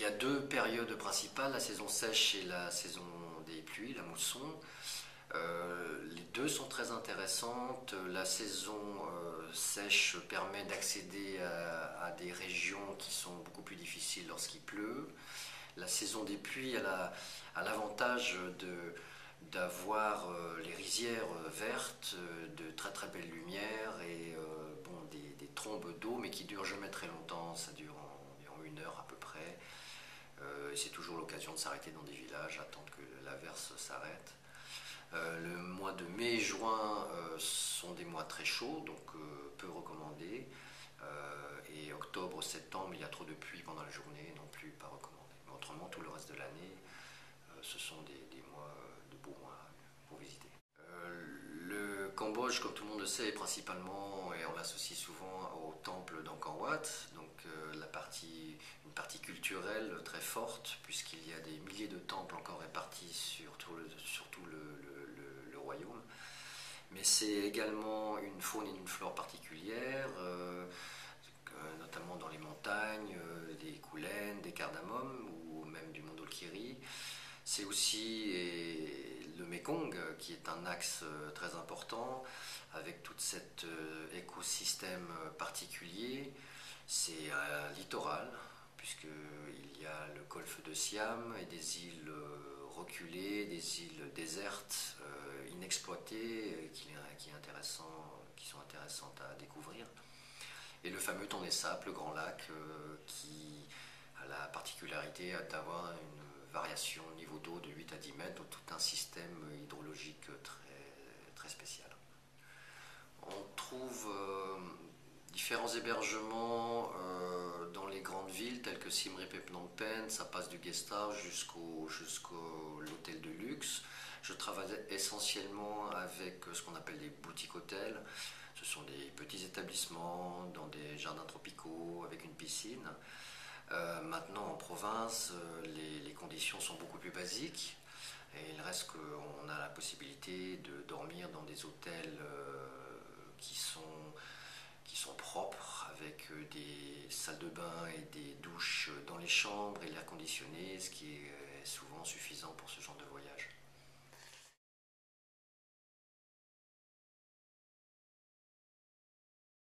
a deux périodes principales, la saison sèche et la saison des pluies, la mousson. Les deux sont très intéressantes. La saison sèche permet d'accéder à des régions qui sont beaucoup plus difficiles lorsqu'il pleut. La saison des pluies a l'avantage d'avoir les rizières vertes, de très très belles lumières et bon, des trombes d'eau, mais qui durent jamais très longtemps, ça dure environ 1 heure à peu près. C'est toujours l'occasion de s'arrêter dans des villages, attendre que l'averse s'arrête. Le mois de mai et juin sont des mois très chauds, donc peu recommandés. Et octobre, septembre, il y a trop de pluie pendant la journée, non plus pas recommandé. Mais autrement, tout le reste de l'année, ce sont des mois, de beaux mois pour visiter. Le Cambodge, comme tout le monde le sait, est principalement, et on l'associe souvent au temple d'Angkor Wat, donc une partie culturelle très forte, puisqu'il y a des milliers de temples encore répartis sur tout le royaume. Mais c'est également une faune et une flore particulière, notamment dans les montagnes, des koulènes, des cardamums ou même du Mondulkiri. C'est aussi le Mekong qui est un axe très important avec tout cet écosystème particulier. C'est un littoral puisqu'il y a le golfe de Siam et des îles reculées, des îles désertes, inexploitées qui sont intéressantes à découvrir. Et le fameux Tonlé Sap, le grand lac, qui a la particularité d'avoir une variation de niveau d'eau de 8 à 10 mètres, donc tout un système hydrologique très spécial. On trouve différents hébergements dans les grandes villes telles que Siem Reap et Phnom Penh. Ça passe du guest house jusqu'au l'hôtel de luxe. Je travaille essentiellement avec ce qu'on appelle des boutiques hôtels. Ce sont des petits établissements dans des jardins tropicaux avec une piscine. Maintenant en province, les conditions sont beaucoup plus basiques et il reste qu'on a la possibilité de dormir dans des hôtels qui sont propres avec des salles de bain et des douches dans les chambres et l'air conditionné, ce qui est souvent suffisant pour ce genre de voyage.